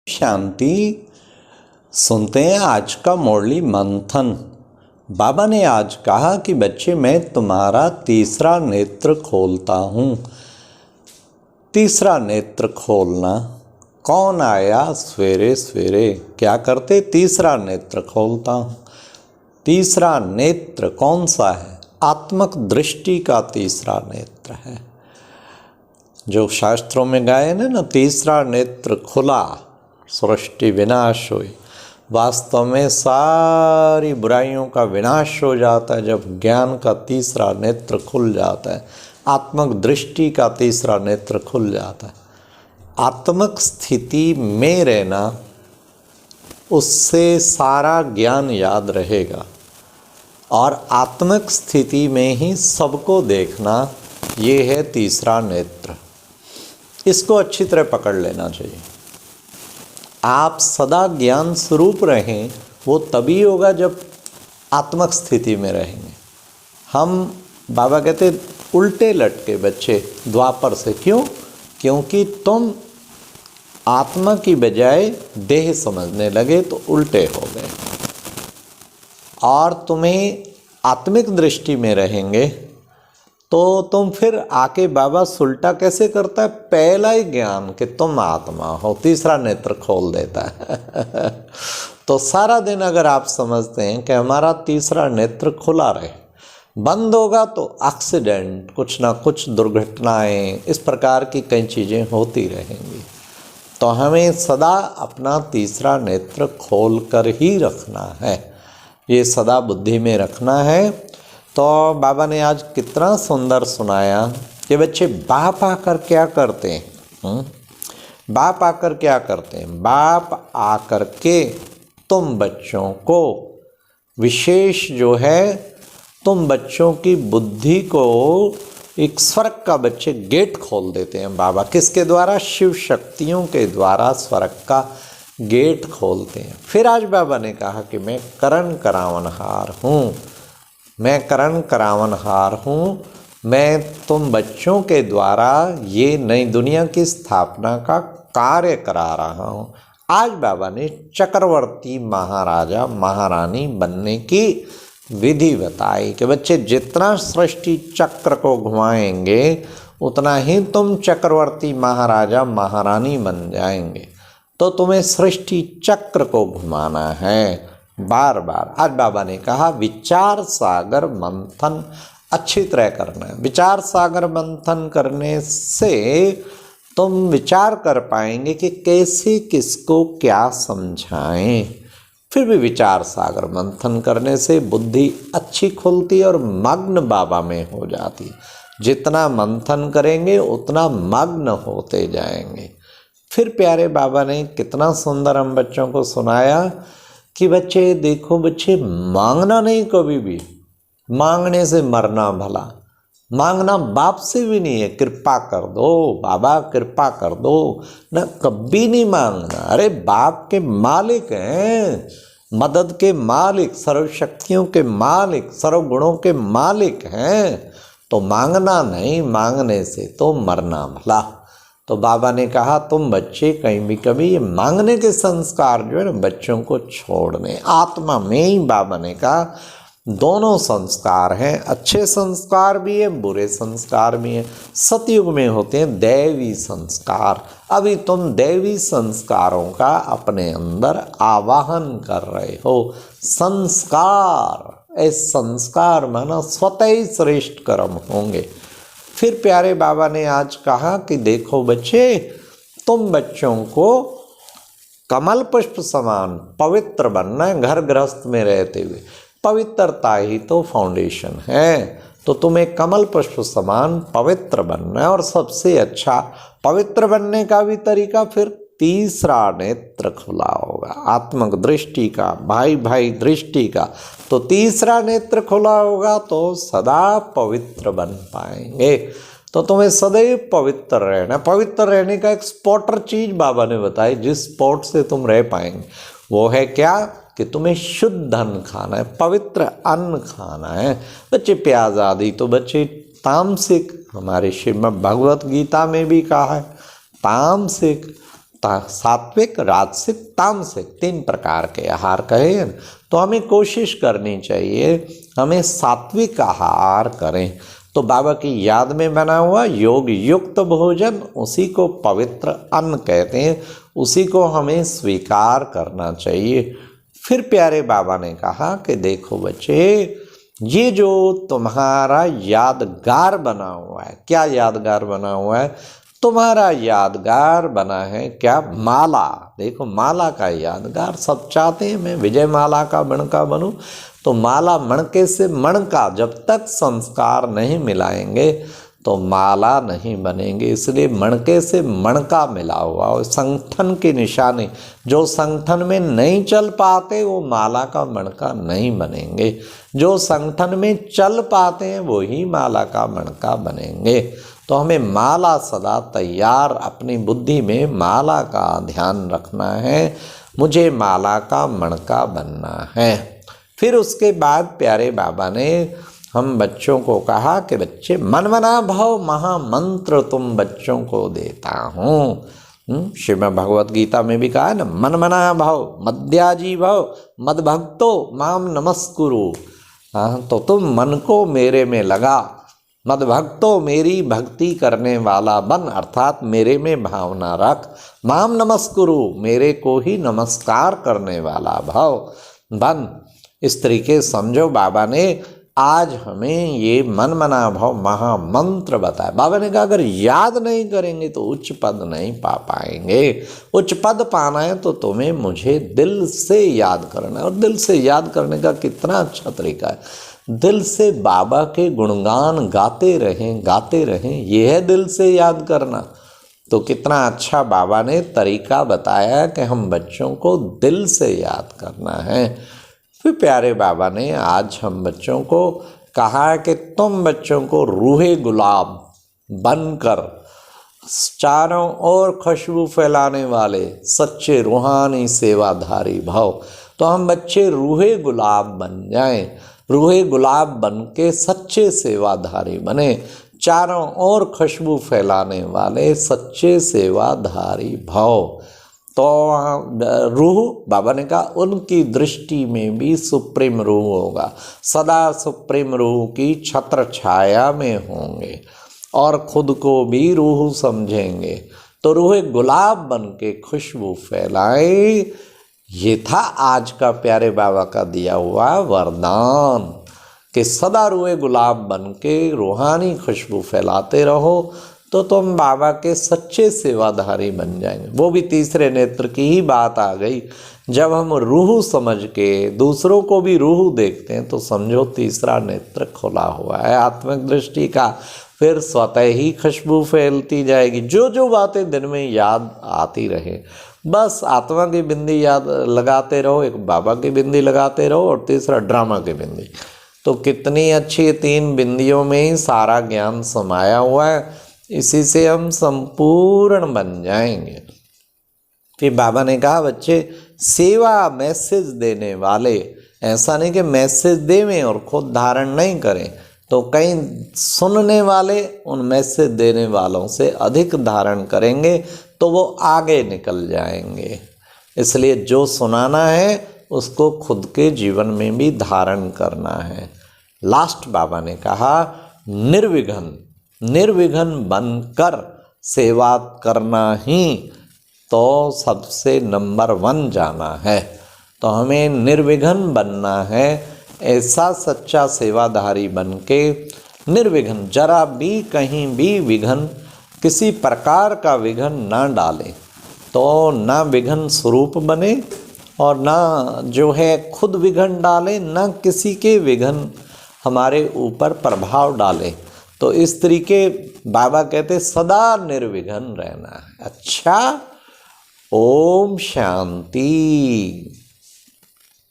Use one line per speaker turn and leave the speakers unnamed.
शांति। सुनते हैं आज का मुरली मंथन। बाबा ने आज कहा कि बच्चे, मैं तुम्हारा तीसरा नेत्र खोलता हूँ। तीसरा नेत्र खोलना, कौन आया सवेरे सवेरे क्या करते? तीसरा नेत्र खोलता हूँ। तीसरा नेत्र कौन सा है? आत्मक दृष्टि का तीसरा नेत्र है। जो शास्त्रों में गाए ना, तीसरा नेत्र खुला सृष्टि विनाश हुई। वास्तव में सारी बुराइयों का विनाश हो जाता है जब ज्ञान का तीसरा नेत्र खुल जाता है, आत्मक दृष्टि का तीसरा नेत्र खुल जाता है। आत्मक स्थिति में रहना, उससे सारा ज्ञान याद रहेगा और आत्मक स्थिति में ही सबको देखना, ये है तीसरा नेत्र। इसको अच्छी तरह पकड़ लेना चाहिए। आप सदा ज्ञान स्वरूप रहें, वो तभी होगा जब आत्मक स्थिति में रहेंगे। हम बाबा कहते उल्टे लटके बच्चे द्वापर से। क्यों? क्योंकि तुम आत्मा की बजाय देह समझने लगे तो उल्टे हो गए। और तुम्हें आत्मिक दृष्टि में रहेंगे तो तुम फिर आके बाबा सुलटा कैसे करता है? पहला ही ज्ञान कि तुम आत्मा हो, तीसरा नेत्र खोल देता है। तो सारा दिन अगर आप समझते हैं कि हमारा तीसरा नेत्र खुला रहे, बंद होगा तो एक्सीडेंट, कुछ ना कुछ दुर्घटनाएं, इस प्रकार की कई चीज़ें होती रहेंगी। तो हमें सदा अपना तीसरा नेत्र खोल कर ही रखना है, ये सदा बुद्धि में रखना है। तो बाबा ने आज कितना सुंदर सुनाया कि बच्चे बाप आकर क्या करते हैं? बाप आकर क्या करते हैं? बाप आकर के तुम बच्चों को विशेष जो है, तुम बच्चों की बुद्धि को एक स्वर्ग का बच्चे गेट खोल देते हैं। बाबा किसके द्वारा? शिव शक्तियों के द्वारा स्वर्ग का गेट खोलते हैं। फिर आज बाबा ने कहा कि मैं करण करावनहार हूँ, मैं करण करावनहार हूँ। मैं तुम बच्चों के द्वारा ये नई दुनिया की स्थापना का कार्य करा रहा हूँ। आज बाबा ने चक्रवर्ती महाराजा महारानी बनने की विधि बताई कि बच्चे जितना सृष्टि चक्र को घुमाएंगे उतना ही तुम चक्रवर्ती महाराजा महारानी बन जाएंगे। तो तुम्हें सृष्टि चक्र को घुमाना है बार बार। आज बाबा ने कहा विचार सागर मंथन अच्छी तरह करना है। विचार सागर मंथन करने से तुम विचार कर पाएंगे कि कैसे किसको क्या समझाएं। फिर भी विचार सागर मंथन करने से बुद्धि अच्छी खुलती और मग्न बाबा में हो जाती। जितना मंथन करेंगे उतना मग्न होते जाएंगे। फिर प्यारे बाबा ने कितना सुंदर हम बच्चों को सुनाया कि बच्चे देखो, बच्चे मांगना नहीं, कभी भी मांगने से मरना भला। मांगना बाप से भी नहीं है, कृपा कर दो बाबा, कृपा कर दो ना, कभी नहीं मांगना। अरे बाप के मालिक हैं, मदद के मालिक, सर्वशक्तियों के मालिक, सर्वगुणों के मालिक हैं। तो मांगना नहीं, मांगने से तो मरना भला। तो बाबा ने कहा तुम बच्चे कहीं भी कभी ये मांगने के संस्कार जो है ना बच्चों को छोड़ने। आत्मा में ही बाबा ने कहा दोनों संस्कार हैं, अच्छे संस्कार भी है, बुरे संस्कार भी हैं। सतयुग में होते हैं दैवी संस्कार। अभी तुम दैवी संस्कारों का अपने अंदर आवाहन कर रहे हो। संस्कार, इस संस्कार माना स्वतः ही श्रेष्ठ कर्म होंगे। फिर प्यारे बाबा ने आज कहा कि देखो बच्चे, तुम बच्चों को कमल पुष्प समान पवित्र बनना है। घर गृहस्थ में रहते हुए पवित्रता ही तो फाउंडेशन है। तो तुम्हें कमल पुष्प समान पवित्र बनना है। और सबसे अच्छा पवित्र बनने का भी तरीका फिर तीसरा नेत्र खुला होगा, आत्मक दृष्टि का, भाई भाई दृष्टि का। तो तीसरा नेत्र खुला होगा तो सदा पवित्र बन पाएंगे। तो तुम्हें सदैव पवित्र रहना। पवित्र रहने का एक स्पॉटर चीज बाबा ने बताई, जिस स्पॉट से तुम रह पाएंगे वो है क्या? कि तुम्हें शुद्ध अन्न खाना है, पवित्र अन्न खाना है। बच्चे प्याज आदि तो बच्चे तामसिक, हमारे श्रीमद् भगवत गीता में भी कहा है तामसिक। सात्विक, राजसिक, तामसिक 3 प्रकार के आहार कहे हैं। तो हमें कोशिश करनी चाहिए हमें सात्विक आहार करें। तो बाबा की याद में बना हुआ योग युक्त भोजन, उसी को पवित्र अन्न कहते हैं, उसी को हमें स्वीकार करना चाहिए। फिर प्यारे बाबा ने कहा कि देखो बच्चे, ये जो तुम्हारा यादगार बना हुआ है, क्या यादगार बना हुआ है? तुम्हारा यादगार बना है क्या? माला। देखो माला का यादगार सब चाहते हैं, मैं विजय माला का मणका बनूं। तो माला मणके से मणका, जब तक संस्कार नहीं मिलाएंगे तो माला नहीं बनेंगे। इसलिए मणके से मणका मिला हुआ और संगठन की निशानी, जो संगठन में नहीं चल पाते वो माला का मणका नहीं बनेंगे, जो संगठन में चल पाते हैं वो ही माला का मणका बनेंगे। तो हमें माला सदा तैयार, अपनी बुद्धि में माला का ध्यान रखना है, मुझे माला का मणका बनना है। फिर उसके बाद प्यारे बाबा ने हम बच्चों को कहा कि बच्चे, मनमना भव महामंत्र तुम बच्चों को देता हूँ। श्रीमद् भगवत गीता में भी कहा है ना, मनमना भव मद्याजी भव मद्भक्तो माम नमस्कुरु। तो तुम मन को मेरे में लगा, मद्भक्तो मेरी भक्ति करने वाला बन, अर्थात मेरे में भावना रख, माम नमस्कुरु मेरे को ही नमस्कार करने वाला भव बन। इस तरीके समझो बाबा ने आज हमें ये मनमना भव महामंत्र बताया। बाबा ने कहा अगर याद नहीं करेंगे तो उच्च पद नहीं पा पाएंगे। उच्च पद पाना है तो तुम्हें मुझे दिल से याद करना है। और दिल से याद करने का कितना अच्छा तरीका है, दिल से बाबा के गुणगान गाते रहें, ये है दिल से याद करना। तो कितना अच्छा बाबा ने तरीका बताया कि हम बच्चों को दिल से याद करना है। फिर प्यारे बाबा ने आज हम बच्चों को कहा कि तुम बच्चों को रूहे गुलाब बनकर चारों ओर खुशबू फैलाने वाले सच्चे रूहानी सेवाधारी भव। तो हम बच्चे रूहे गुलाब बन जाएं, रूहे गुलाब बन के सच्चे सेवाधारी बने, चारों ओर खुशबू फैलाने वाले सच्चे सेवाधारी भव। तो रूह, बाबा ने कहा उनकी दृष्टि में भी सुप्रीम रूह होगा, सदा सुप्रीम रूह की छत्र छाया में होंगे और खुद को भी रूह समझेंगे। तो रूह गुलाब बन के खुशबू फैलाए, ये था आज का प्यारे बाबा का दिया हुआ वरदान कि सदा रूह गुलाब बन के रूहानी खुशबू फैलाते रहो तो तुम बाबा के सच्चे सेवाधारी बन जाएंगे। वो भी तीसरे नेत्र की ही बात आ गई। जब हम रूह समझ के दूसरों को भी रूह देखते हैं तो समझो तीसरा नेत्र खुला हुआ है आत्मिक दृष्टि का। फिर स्वतः ही खुशबू फैलती जाएगी। जो जो बातें दिन में याद आती रहे, बस आत्मा की बिंदी याद लगाते रहो, एक बाबा की बिंदी लगाते रहो और तीसरा ड्रामा की बिंदी। तो कितनी अच्छी 3 बिंदियों में ही सारा ज्ञान समाया हुआ है। इसी से हम संपूर्ण बन जाएंगे। फिर बाबा ने कहा बच्चे, सेवा मैसेज देने वाले, ऐसा नहीं कि मैसेज देवें और खुद धारण नहीं करें, तो कई सुनने वाले उन मैसेज देने वालों से अधिक धारण करेंगे तो वो आगे निकल जाएंगे। इसलिए जो सुनाना है उसको खुद के जीवन में भी धारण करना है। लास्ट बाबा ने कहा निर्विघ्न बनकर सेवा करना ही तो सबसे नंबर 1 जाना है। तो हमें निर्विघ्न बनना है, ऐसा सच्चा सेवाधारी बन के निर्विघ्न, जरा भी कहीं भी विघ्न, किसी प्रकार का विघ्न ना डालें। तो ना विघ्न स्वरूप बने और ना जो है खुद विघ्न डालें, ना किसी के विघ्न हमारे ऊपर प्रभाव डालें। तो इस तरीके बाबा कहते सदा निर्विघ्न रहना है। अच्छा, ओम शांति।